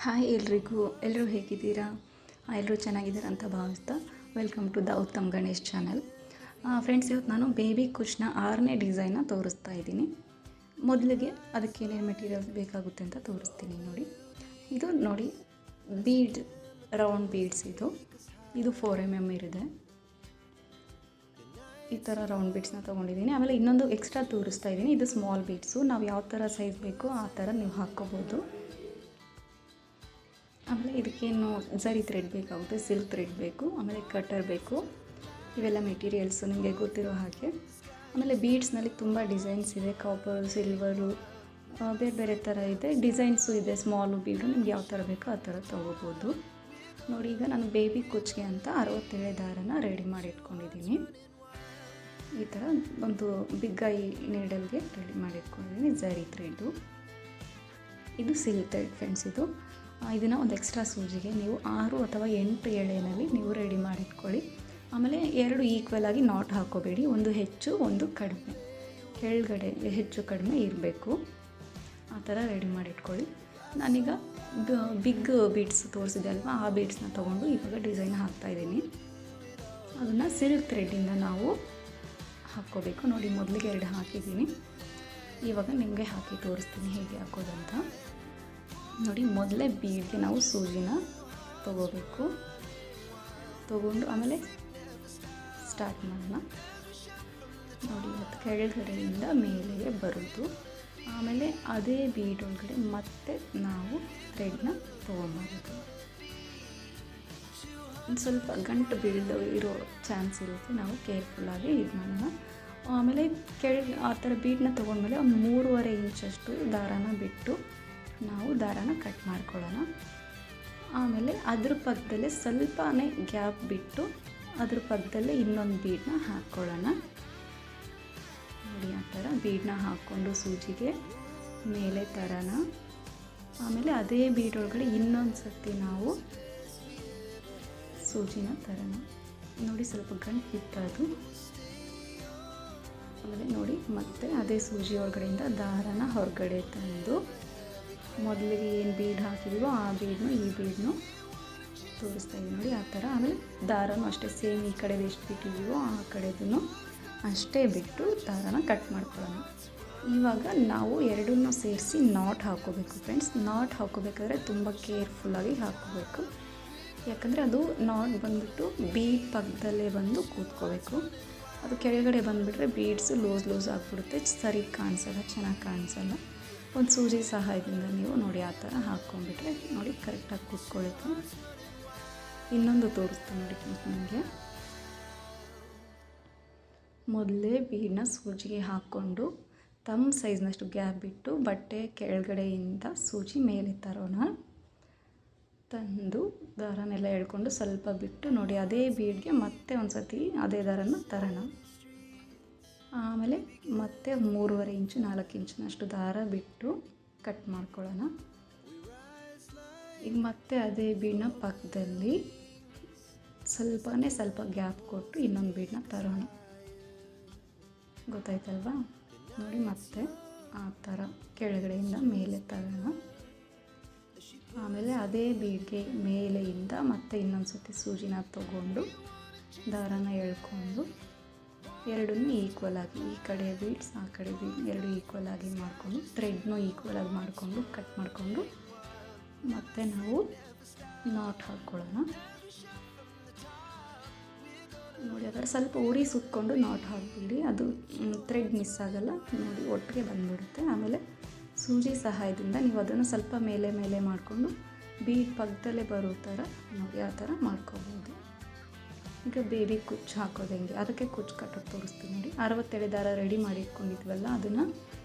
Hi ಎಲ್ರಿಗೂ, ಎಲ್ಲರೂ ಹೇಗಿದ್ದೀರಾ? ಎಲ್ಲರೂ ಚೆನ್ನಾಗಿದ್ದೀರಾ ಅಂತ ಭಾವಿಸ್ತಾ welcome to the Uttam Ganesh channel. Friends, ಇವತ್ತು ನಾನು ಬೇಬಿ ಕುಚ್ನ 6ನೇ ಡಿಸೈನ್ನ ತೋರಿಸ್ತಾ ಇದ್ದೀನಿ. ಮೊದಲಿಗೆ ಅದಕ್ಕೆ ಏನೇನು ಮೆಟೀರಿಯಲ್ಸ್ ಬೇಕಾಗುತ್ತೆ ಅಂತ ತೋರಿಸ್ತೀನಿ ನೋಡಿ. ಇದು ನೋಡಿ, ಬೀಡ್, ರೌಂಡ್ ಬೀಡ್ಸ್. ಇದು 4mm ಇರಿದೆ. ಈ ಥರ ರೌಂಡ್ ಬೀಡ್ಸ್ನ ತೊಗೊಂಡಿದ್ದೀನಿ. ಆಮೇಲೆ ಇನ್ನೊಂದು ಎಕ್ಸ್ಟ್ರಾ ತೋರಿಸ್ತಾ ಇದ್ದೀನಿ. ಇದು ಸ್ಮಾಲ್ ಬೀಡ್ಸು. ನಾವು ಯಾವ ಥರ ಸೈಜ್ ಬೇಕೋ ಆ ಥರ ನೀವು ಹಾಕ್ಕೋಬೋದು. ಆಮೇಲೆ ಇದಕ್ಕೇನು ಝರಿ ಥ್ರೆಡ್ ಬೇಕಾಗುತ್ತೆ, ಸಿಲ್ಕ್ ಥ್ರೆಡ್ ಬೇಕು, ಆಮೇಲೆ ಕಟರ್ ಬೇಕು. ಇವೆಲ್ಲ ಮೆಟೀರಿಯಲ್ಸು ನಿಮಗೆ ಗೊತ್ತಿರೋ ಹಾಗೆ. ಆಮೇಲೆ ಬೀಡ್ಸ್ನಲ್ಲಿ ತುಂಬ ಡಿಸೈನ್ಸ್ ಇದೆ. ಕಾಪರು, ಸಿಲ್ವರು, ಬೇರೆ ಬೇರೆ ಥರ ಇದೆ. ಡಿಸೈನ್ಸು ಇದೆ. ಸ್ಮಾಲು ಬೀಡು ನಿಮ್ಗೆ ಯಾವ ಥರ ಬೇಕೋ ಆ ಥರ ತೊಗೋಬೋದು. ನೋಡಿ, ಈಗ ನಾನು ಬೇಬಿ ಕುಚ್ಗೆ ಅಂತ 67 ದಾರನ ರೆಡಿ ಮಾಡಿ ಇಟ್ಕೊಂಡಿದ್ದೀನಿ. ಈ ಥರ ಒಂದು ಬಿಗ್ ಐ ನೀಡಲ್ಗೆ ರೆಡಿ ಮಾಡಿ ಇಟ್ಕೊಂಡಿದ್ದೀನಿ. ಝರಿ ಥ್ರೆಡ್ಡು, ಇದು ಸಿಲ್ಕ್ ಥ್ರೆಡ್ ಫ್ರೆಂಡ್ಸ್. ಇದನ್ನು ಒಂದು ಎಕ್ಸ್ಟ್ರಾ ಸೂಜಿಗೆ ನೀವು 6 ಅಥವಾ 8 ಎಳೆಯಲ್ಲಿ ನೀವು ರೆಡಿ ಮಾಡಿಟ್ಕೊಳ್ಳಿ. ಆಮೇಲೆ 2 ಈಕ್ವಲ್ ಆಗಿ ನಾಟ್ ಹಾಕೋಬೇಡಿ. ಒಂದು ಹೆಚ್ಚು, ಒಂದು ಕಡಿಮೆ, ಕೆಳಗಡೆ ಹೆಚ್ಚು ಕಡಿಮೆ ಇರಬೇಕು. ಆ ಥರ ರೆಡಿ ಮಾಡಿಟ್ಕೊಳ್ಳಿ. ನಾನೀಗ ಬಿಗ್ ಬೀಡ್ಸ್ ತೋರಿಸಿದೆ ಅಲ್ವಾ, ಆ ಬೀಡ್ಸ್ನ ತೊಗೊಂಡು ಇವಾಗ ಡಿಸೈನ್ ಹಾಕ್ತಾಯಿದ್ದೀನಿ. ಅದನ್ನು ಸಿಲ್ಕ್ ಥ್ರೆಡ್ಡಿಂದ ನಾವು ಹಾಕ್ಕೋಬೇಕು. ನೋಡಿ, ಮೊದಲಿಗೆ 2 ಹಾಕಿದ್ದೀನಿ. ಇವಾಗ ನಿಮಗೆ ಹಾಕಿ ತೋರಿಸ್ತೀನಿ ಹೇಗೆ ಹಾಕೋದಂತ. ನೋಡಿ, ಮೊದಲೇ ಬೀಡ್ಗೆ ನಾವು ಸೂಜಿನ ತೊಗೋಬೇಕು. ತೊಗೊಂಡು ಆಮೇಲೆ ಸ್ಟಾರ್ಟ್ ಮಾಡೋಣ. ನೋಡಿ, ಇವತ್ತು ಕೆಳಗಡೆಯಿಂದ ಮೇಲೆಗೆ ಬರೋದು. ಆಮೇಲೆ ಅದೇ ಬೀಡ್ ಒಳಗಡೆ ಮತ್ತೆ ನಾವು ಥ್ರೆಡ್ನ ತೊಗೊಂಬರೋದು. ಒಂದು ಸ್ವಲ್ಪ ಗಂಟು ಬೀಳ್ದು ಇರೋ ಚಾನ್ಸ್ ಇರುತ್ತೆ. ನಾವು ಕೇರ್ಫುಲ್ಲಾಗಿ ಇದು ಮಾಡೋಣ. ಆಮೇಲೆ ಆ ಥರ ಬೀಡನ್ನ ತೊಗೊಂಡ್ಮೇಲೆ ಒಂದು 3.5 ಇಂಚಷ್ಟು ದಾರಾನ ಬಿಟ್ಟು ನಾವು ದಾರಾನ ಕಟ್ ಮಾಡ್ಕೊಳ್ಳೋಣ. ಆಮೇಲೆ ಅದ್ರ ಪಕ್ಕದಲ್ಲೇ ಸ್ವಲ್ಪನೇ ಗ್ಯಾಪ್ ಬಿಟ್ಟು ಅದ್ರ ಪಕ್ಕದಲ್ಲೇ ಇನ್ನೊಂದು ಬೀಡನ್ನ ಹಾಕ್ಕೊಳ್ಳೋಣ. ನೋಡಿ, ಆ ಥರ ಬೀಡನ್ನ ಹಾಕ್ಕೊಂಡು ಸೂಜಿಗೆ ಮೇಲೆ ತರೋಣ. ಆಮೇಲೆ ಅದೇ ಬೀಡ್ ಒಳಗಡೆ ಇನ್ನೊಂದು ಸರ್ತಿ ನಾವು ಸೂಜಿನ ತರೋಣ. ನೋಡಿ, ಸ್ವಲ್ಪ ಗಂಟು ಬಿಟ್ಟದು. ಆಮೇಲೆ ನೋಡಿ, ಮತ್ತೆ ಅದೇ ಸೂಜಿ ಒಳಗಡೆಯಿಂದ ದಾರಾನ ಹೊರಗಡೆ ತಂದು ಮೊದಲಿಗೆ ಏನು ಬೀಡ್ ಹಾಕಿದೀವೋ ಆ ಬೀಡನ್ನು ಈ ಬೀಡನ್ನು ತೋರಿಸ್ತಾ ಇದ್ದೀವಿ ನೋಡಿ, ಆ ಥರ. ಆಮೇಲೆ ದಾರನೂ ಅಷ್ಟೇ ಸೇಮ್, ಈ ಕಡೆದು ಎಷ್ಟು ಬಿಟ್ಟಿದ್ದೀವೋ ಆ ಕಡೆದೂ ಅಷ್ಟೇ ಬಿಟ್ಟು ದಾರಾನ ಕಟ್ ಮಾಡ್ಕೊಳ್ಳೋಣ. ಇವಾಗ ನಾವು ಎರಡನ್ನೂ ಸೇರಿಸಿ ನಾಟ್ ಹಾಕ್ಕೋಬೇಕು ಫ್ರೆಂಡ್ಸ್. ನಾಟ್ ಹಾಕ್ಕೋಬೇಕಾದ್ರೆ ತುಂಬ ಕೇರ್ಫುಲ್ಲಾಗಿ ಹಾಕ್ಕೋಬೇಕು. ಯಾಕಂದರೆ ಅದು ನಾಟ್ ಬಂದುಬಿಟ್ಟು ಬೀಡ್ ಪಕ್ಕದಲ್ಲೇ ಬಂದು ಕೂತ್ಕೋಬೇಕು. ಅದು ಕೆಳಗಡೆ ಬಂದುಬಿಟ್ರೆ ಬೀಡ್ಸು ಲೂಸ್ ಆಗಿಬಿಡುತ್ತೆ, ಸರಿ ಕಾಣಿಸಲ್ಲ, ಚೆನ್ನಾಗಿ ಕಾಣಿಸಲ್ಲ. ಒಂದು ಸೂಜಿ ಸಹಾಯದಿಂದ ನೀವು ನೋಡಿ ಆ ಥರ ಹಾಕ್ಕೊಂಡ್ಬಿಟ್ರೆ ನೋಡಿ ಕರೆಕ್ಟಾಗಿ ಕೂತ್ಕೊಳ್ಳುತ್ತೆ. ಇನ್ನೊಂದು ತೋರಿಸ್ತೀನಿ ನೋಡಿ ನಿಮಗೆ. ಮೊದಲೇ ಬೀಡನ್ನ ಸೂಜಿಗೆ ಹಾಕ್ಕೊಂಡು ತಮ್ಮ ಸೈಜ್ನಷ್ಟು ಗ್ಯಾಪ್ ಬಿಟ್ಟು ಬಟ್ಟೆ ಕೆಳಗಡೆಯಿಂದ ಸೂಜಿ ಮೇಲೆ ತರೋಣ. ತಂದು ದಾರನೆಲ್ಲ ಎಳ್ಕೊಂಡು ಸ್ವಲ್ಪ ಬಿಟ್ಟು ನೋಡಿ ಅದೇ ಬೀಡ್ಗೆ ಮತ್ತೆ ಒಂದು ಸತಿ ಅದೇ ದಾರನ ತರೋಣ. ಆಮೇಲೆ ಮತ್ತೆ 3.5 ಇಂಚು 4 ಇಂಚಿನಷ್ಟು ದಾರ ಬಿಟ್ಟು ಕಟ್ ಮಾಡ್ಕೊಳ್ಳೋಣ. ಈಗ ಮತ್ತೆ ಅದೇ ಬೀಡನ್ನ ಪಕ್ಕದಲ್ಲಿ ಸ್ವಲ್ಪ ಗ್ಯಾಪ್ ಕೊಟ್ಟು ಇನ್ನೊಂದು ಬೀಡನ್ನ ತರೋಣ. ಗೊತ್ತಾಯ್ತಲ್ವಾ? ನೋಡಿ, ಮತ್ತೆ ಆ ಥರ ಕೆಳಗಡೆಯಿಂದ ಮೇಲೆ ತರೋಣ. ಆಮೇಲೆ ಅದೇ ಬೀಡ್ಗೆ ಮೇಲೆಯಿಂದ ಮತ್ತೆ ಇನ್ನೊಂದು ಸತಿ ಸೂಜಿನ ತಗೊಂಡು ದಾರಾನ ಎಳ್ಕೊಂಡು ಎರಡನ್ನೂ ಈಕ್ವಲ್ ಆಗಿ, ಈ ಕಡೆ ಬೀಡ್ಸ್ ಆ ಕಡೆ ಬೀಡ್ ಎರಡು ಈಕ್ವಲ್ ಆಗಿ ಮಾಡಿಕೊಂಡು ಥ್ರೆಡ್ನೂ ಈಕ್ವಲ್ ಆಗಿ ಮಾಡಿಕೊಂಡು ಕಟ್ ಮಾಡಿಕೊಂಡು ಮತ್ತೆ ನಾವು ನಾಟ್ ಹಾಕ್ಕೊಳ್ಳೋಣ. ನೋಡಿ, ಅದರ ಸ್ವಲ್ಪ ಉರಿ ಸುತ್ತಕೊಂಡು ನಾಟ್ ಹಾಕ್ಬಿಡಿ. ಅದು ಥ್ರೆಡ್ ಮಿಸ್ ಆಗೋಲ್ಲ. ನೋಡಿ, ಒಟ್ಟಿಗೆ ಬಂದುಬಿಡುತ್ತೆ. ಆಮೇಲೆ ಸೂಜಿ ಸಹಾಯದಿಂದ ನೀವು ಅದನ್ನು ಸ್ವಲ್ಪ ಮೇಲೆ ಮಾಡಿಕೊಂಡು ಬೀಡ್ ಪಕ್ಕದಲ್ಲೇ ಬರೋ ಥರ ನೋಡಿ ಆ ಥರ ಮಾಡ್ಕೋಬೋದು. ಈಗ ಬೇಬಿ ಕುಚ್ಚು ಹಾಕೋದು ಹೆಂಗೆ, ಅದಕ್ಕೆ ಕುಚ್ಚು ಕಟ್ಟೋದು ತೋರಿಸ್ತೀನಿ ನೋಡಿ. 67 ದಾರ ರೆಡಿ ಮಾಡಿ ಇಟ್ಕೊಂಡಿದ್ವಲ್ಲ, ಅದನ್ನು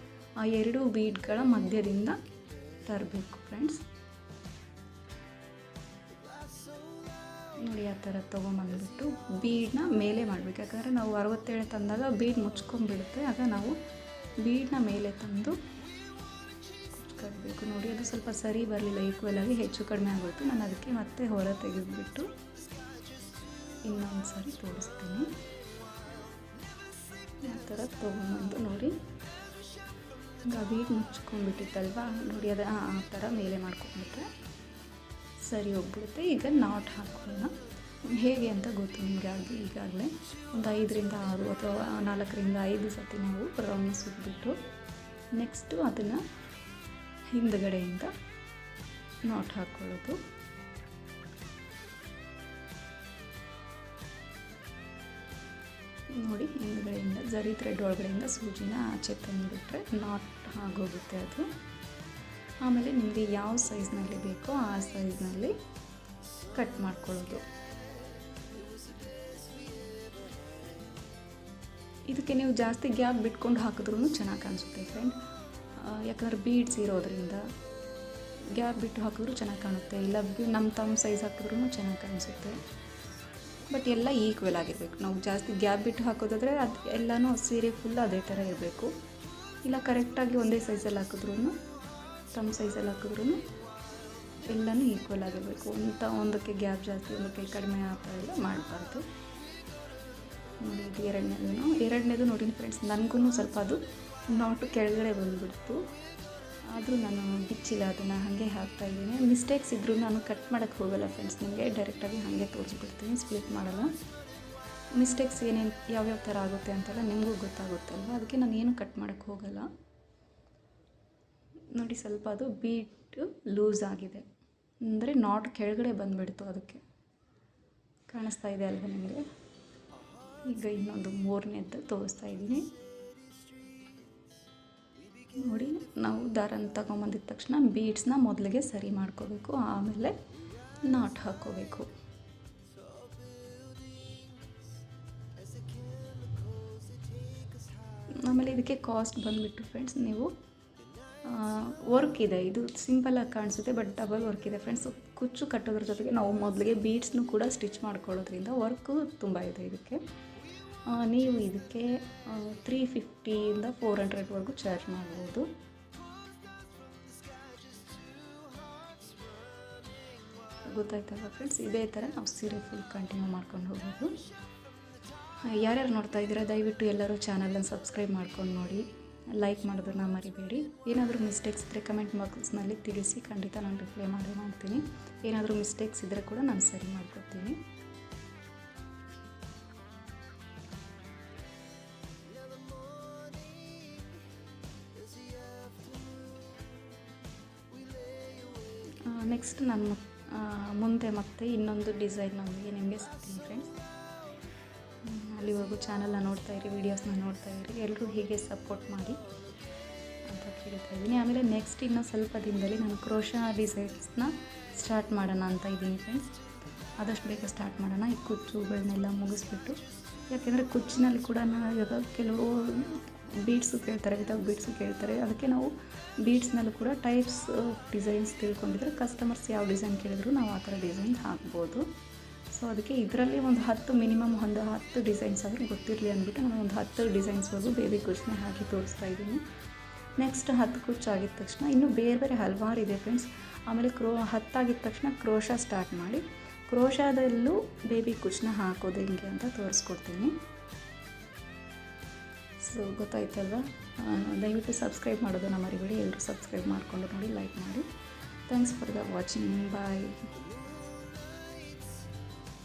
ಆ 2 ಬೀಡ್ಗಳ ಮಧ್ಯದಿಂದ ತರಬೇಕು ಫ್ರೆಂಡ್ಸ್. ನೋಡಿ, ಆ ಥರ ತೊಗೊಂಬಂದ್ಬಿಟ್ಟು ಬೀಡನ್ನ ಮೇಲೆ ಮಾಡಬೇಕು. ಯಾಕಂದರೆ ನಾವು 67 ತಂದಾಗ ಬೀಡ್ ಮುಚ್ಕೊಂಡ್ಬಿಡುತ್ತೆ. ಆಗ ನಾವು ಬೀಡನ್ನ ಮೇಲೆ ತಂದು ಕಟ್ಟಬೇಕು. ನೋಡಿ, ಅದು ಸ್ವಲ್ಪ ಸರಿ ಬರಲಿಲ್ಲ, ಈಕ್ವಲ್ ಆಗಿ ಹೆಚ್ಚು ಕಡಿಮೆ ಆಗೋಯ್ತು. ನಾನು ಅದಕ್ಕೆ ಮತ್ತೆ ಹೊರ ತೆಗೆದುಬಿಟ್ಟು ಇನ್ನೊಂದು ಸಾರಿ ತೋರಿಸ್ತೀನಿ. ಆ ಥರ ತೊಗೊಂಬಂದು ನೋಡಿ, ಈಗ ಬೀಡ್ ಮುಚ್ಕೊಂಡ್ಬಿಟ್ಟಿತ್ತಲ್ವ, ನೋಡಿ ಅದು ಆ ಥರ ಮೇಲೆ ಮಾಡ್ಕೊಂಡ್ಬಿಟ್ರೆ ಸರಿ ಹೋಗ್ಬಿಡುತ್ತೆ. ಈಗ ನಾಟ್ ಹಾಕೋಣ. ಹೇಗೆ ಅಂತ ಗೊತ್ತು ನಿಮಗೆ ಈಗಾಗಲೇ ಒಂದು 5-6 ಅಥವಾ 4-5 ಸತಿ ನಾವು ರೌಂಡ್ ಸುತ್ತಬಿಟ್ಟು ನೆಕ್ಸ್ಟು ಅದನ್ನು ಹಿಂದುಗಡೆಯಿಂದ ನಾಟ್ ಹಾಕ್ಕೊಳ್ಳೋದು. ನೋಡಿ, ಹಿಂದುಗಡೆಯಿಂದ ಜರಿ ಥ್ರೆಡ್ ಒಳಗಡೆಯಿಂದ ಸೂಜಿನ ಆಚೆ ತಂದುಬಿಟ್ರೆ ನಾಟ್ ಆಗೋಗುತ್ತೆ ಅದು. ಆಮೇಲೆ ನಿಮಗೆ ಯಾವ ಸೈಜ್ನಲ್ಲಿ ಬೇಕೋ ಆ ಸೈಜ್ನಲ್ಲಿ ಕಟ್ ಮಾಡ್ಕೊಳ್ಳೋದು. ಇದಕ್ಕೆ ನೀವು ಜಾಸ್ತಿ ಗ್ಯಾಪ್ ಬಿಟ್ಕೊಂಡು ಹಾಕಿದ್ರೂ ಚೆನ್ನಾಗಿ ಕಾಣಿಸುತ್ತೆ ಫ್ರೆಂಡ್. ಯಾಕಂದರೆ ಬೀಡ್ಸ್ ಇರೋದ್ರಿಂದ ಗ್ಯಾಪ್ ಬಿಟ್ಟು ಹಾಕಿದ್ರೂ ಚೆನ್ನಾಗಿ ಕಾಣುತ್ತೆ, ಇಲ್ಲ ನಮ್ಮ ಸೈಜ್ ಹಾಕಿದ್ರೂ ಚೆನ್ನಾಗಿ ಕಾಣಿಸುತ್ತೆ. ಬಟ್ ಎಲ್ಲ ಈಕ್ವಲ್ ಆಗಿರಬೇಕು. ನಾವು ಜಾಸ್ತಿ ಗ್ಯಾಪ್ ಬಿಟ್ಟು ಹಾಕೋದಾದರೆ ಅದು ಎಲ್ಲನೂ ಸೀರೆ ಫುಲ್ ಅದೇ ಥರ ಇರಬೇಕು. ಇಲ್ಲ ಕರೆಕ್ಟಾಗಿ ಒಂದೇ ಸೈಜಲ್ಲಿ ಹಾಕಿದ್ರೂ ತಮ್ಮ ಸೈಜಲ್ಲಿ ಹಾಕಿದ್ರೂ ಎಲ್ಲನೂ ಈಕ್ವಲ್ ಆಗಿರಬೇಕು. ಒಂದಕ್ಕೆ ಗ್ಯಾಪ್ ಜಾಸ್ತಿ ಒಂದಕ್ಕೆ ಕಡಿಮೆ ಆ ಥರ ಎಲ್ಲ ಮಾಡಬಾರ್ದು. ನೋಡಿ, ಇದು ಎರಡನೇದು ನೋಡಿ ಫ್ರೆಂಡ್ಸ್, ನನಗೂ ಸ್ವಲ್ಪ ಅದು ನಾಟು ಕೆಳಗಡೆ ಬಂದುಬಿಡ್ತು. ಆದರೂ ನಾನು ಬಿಚ್ಚಿಲ್ಲ, ಅದನ್ನು ಹಾಗೆ ಹಾಕ್ತಾಯಿದ್ದೀನಿ. ಮಿಸ್ಟೇಕ್ಸ್ ಇದ್ದರೂ ನಾನು ಕಟ್ ಮಾಡೋಕ್ಕೆ ಹೋಗಲ್ಲ ಫ್ರೆಂಡ್ಸ್, ನಿಮಗೆ ಡೈರೆಕ್ಟಾಗಿ ಹಾಗೆ ತೋರಿಸ್ಬಿಡ್ತೀನಿ, ಸ್ಪ್ಲಿಟ್ ಮಾಡಲ್ಲ. ಮಿಸ್ಟೇಕ್ಸ್ ಯಾವ್ಯಾವ ಥರ ಆಗುತ್ತೆ ಅಂತೆಲ್ಲ ನಿಮಗೂ ಗೊತ್ತಾಗುತ್ತಲ್ವ, ಅದಕ್ಕೆ ನಾನು ಏನು ಕಟ್ ಮಾಡೋಕ್ಕೆ ಹೋಗಲ್ಲ. ನೋಡಿ, ಸ್ವಲ್ಪ ಅದು ಬೀಟ್ ಲೂಸ್ ಆಗಿದೆ, ಅಂದರೆ ನಾಟ್ ಕೆಳಗಡೆ ಬಂದುಬಿಡ್ತು, ಅದಕ್ಕೆ ಕಾಣಿಸ್ತಾ ಇದೆ ಅಲ್ವ ನಿಮಗೆ. ಈಗ ಇನ್ನೊಂದು 3ನೇದು ತೋರಿಸ್ತಾ ಇದ್ದೀನಿ. ನೋಡಿ, ನಾವು ದಾರನ ತಗೊಂಬಂದಿದ ತಕ್ಷಣ ಬೀಡ್ಸ್ನ ಮೊದಲಿಗೆ ಸರಿ ಮಾಡ್ಕೋಬೇಕು, ಆಮೇಲೆ ನಾಟ್ ಹಾಕ್ಕೋಬೇಕು. ಆಮೇಲೆ ಇದಕ್ಕೆ ಕಾಸ್ಟ್ ಬಂದುಬಿಟ್ಟು ಫ್ರೆಂಡ್ಸ್, ನೀವು ವರ್ಕ್ ಇದೆ, ಇದು ಸಿಂಪಲಾಗಿ ಕಾಣಿಸುತ್ತೆ ಬಟ್ ಡಬಲ್ ವರ್ಕ್ ಇದೆ ಫ್ರೆಂಡ್ಸ್. ಕುಚ್ಚು ಕಟ್ಟೋದ್ರ ಜೊತೆಗೆ ನಾವು ಮೊದಲಿಗೆ ಬೀಡ್ಸ್ನು ಕೂಡ ಸ್ಟಿಚ್ ಮಾಡ್ಕೊಳ್ಳೋದ್ರಿಂದ ವರ್ಕು ತುಂಬ ಇದೆ ಇದಕ್ಕೆ. ನೀವು ಇದಕ್ಕೆ 350ಇಂದ 400ವರೆಗೂ ಚಾರ್ಜ್ ಮಾಡ್ಬೋದು. ಗೊತ್ತಾಯ್ತಲ್ವ ಫ್ರೆಂಡ್ಸ್, ಇದೇ ಥರ ನಾವು ಸೀರೆ ಫುಲ್ ಕಂಟಿನ್ಯೂ ಮಾಡ್ಕೊಂಡು ಹೋಗೋದು. ಯಾರ್ಯಾರು ನೋಡ್ತಾ ಇದ್ದೀರಾ ದಯವಿಟ್ಟು ಎಲ್ಲರೂ ಚಾನಲನ್ನು ಸಬ್ಸ್ಕ್ರೈಬ್ ಮಾಡ್ಕೊಂಡು ನೋಡಿ, ಲೈಕ್ ಮಾಡೋದನ್ನ ಮರಿಬೇಡಿ. ಏನಾದರೂ ಮಿಸ್ಟೇಕ್ಸ್ ಇದ್ದರೆ ಕಮೆಂಟ್ ಬಾಕ್ಸ್ನಲ್ಲಿ ತಿಳಿಸಿ, ಖಂಡಿತ ನಾನು ರಿಪ್ಲೈ ಮಾಡ್ತೀನಿ. ಏನಾದರೂ ಮಿಸ್ಟೇಕ್ಸ್ ಇದ್ದರೆ ಕೂಡ ನಾನು ಸರಿ ಮಾಡ್ಕೊಡ್ತೀನಿ. ನೆಕ್ಸ್ಟ್ ನಾನು ಮುಂದೆ ಮತ್ತೆ ಇನ್ನೊಂದು ಡಿಸೈನ್ನೊಂದಿಗೆ ನಿಮಗೆ ಸಿಗ್ತೀನಿ ಫ್ರೆಂಡ್ಸ್. ಅಲ್ಲಿವರೆಗೂ ಚಾನಲ್ನ ನೋಡ್ತಾ ಇರಿ, ವೀಡಿಯೋಸ್ನ ನೋಡ್ತಾ ಇರಿ, ಎಲ್ಲರೂ ಹೀಗೆ ಸಪೋರ್ಟ್ ಮಾಡಿ ಅಂತ ಕೇಳ್ತಾ ಇದ್ದೀನಿ. ಆಮೇಲೆ ನೆಕ್ಸ್ಟ್ ಇನ್ನೂ ಸ್ವಲ್ಪ ದಿನದಲ್ಲಿ ನಾನು ಕ್ರೋಶಾ ಡಿಸೈನ್ಸ್ನ ಸ್ಟಾರ್ಟ್ ಮಾಡೋಣ ಅಂತ ಇದ್ದೀನಿ ಫ್ರೆಂಡ್ಸ್. ಆದಷ್ಟು ಬೇಗ ಸ್ಟಾರ್ಟ್ ಮಾಡೋಣ, ಈ ಕುಚ್ಚುಗಳನ್ನೆಲ್ಲ ಮುಗಿಸ್ಬಿಟ್ಟು. ಯಾಕೆಂದರೆ ಕುಚ್ಚಿನಲ್ಲಿ ಕೂಡ ಇವಾಗ ಕೆಲವು ಬೀಡ್ಸು ಕೇಳ್ತಾರೆ, ವಿತೌಟ್ ಬೀಡ್ಸು ಕೇಳ್ತಾರೆ. ಅದಕ್ಕೆ ನಾವು ಬೀಡ್ಸ್ನಲ್ಲೂ ಕೂಡ ಟೈಪ್ಸ್ ಡಿಸೈನ್ಸ್ ತಿಳ್ಕೊಂಡಿದ್ರೆ ಕಸ್ಟಮರ್ಸ್ ಯಾವ ಡಿಸೈನ್ ಕೇಳಿದ್ರು ನಾವು ಆ ಥರ ಡಿಸೈನ್ ಹಾಕ್ಬೋದು. ಸೊ ಅದಕ್ಕೆ ಇದರಲ್ಲಿ ಮಿನಿಮಮ್ ಒಂದು 10 ಡಿಸೈನ್ಸ್ ಆದರೂ ಗೊತ್ತಿರಲಿ ಅಂದ್ಬಿಟ್ಟು ನಾನು ಒಂದು 10 ಡಿಸೈನ್ಸ್ವರೆಗೂ ಬೇಬಿ ಕುಚ್ಚನ್ನ ಹಾಕಿ ತೋರಿಸ್ತಾ ಇದ್ದೀನಿ. ನೆಕ್ಸ್ಟ್ 10 ಕುಚ್ಚು ಆಗಿದ ತಕ್ಷಣ ಇನ್ನೂ ಬೇರೆ ಬೇರೆ ಹಲವಾರು ಇದೆ ಫ್ರೆಂಡ್ಸ್. ಆಮೇಲೆ 10 ಆಗಿದ ತಕ್ಷಣ ಕ್ರೋಶಾ ಸ್ಟಾರ್ಟ್ ಮಾಡಿ ಕ್ರೋಶಾದಲ್ಲೂ ಬೇಬಿ ಕುಚ್ಚನ್ನ ಹಾಕೋದು ಹೆಂಗೆ ಅಂತ ತೋರಿಸ್ಕೊಡ್ತೀನಿ. ಸೊ ಗೊತ್ತಾಯ್ತಲ್ವ, ದಯವಿಟ್ಟು ಸಬ್ಸ್ಕ್ರೈಬ್ ಮಾಡೋದನ್ನು ಮರಿಬೇಡಿ. ಎಲ್ಲರೂ ಸಬ್ಸ್ಕ್ರೈಬ್ ಮಾಡಿಕೊಂಡು ನೋಡಿ, ಲೈಕ್ ಮಾಡಿ. Thanks for the watching. Bye.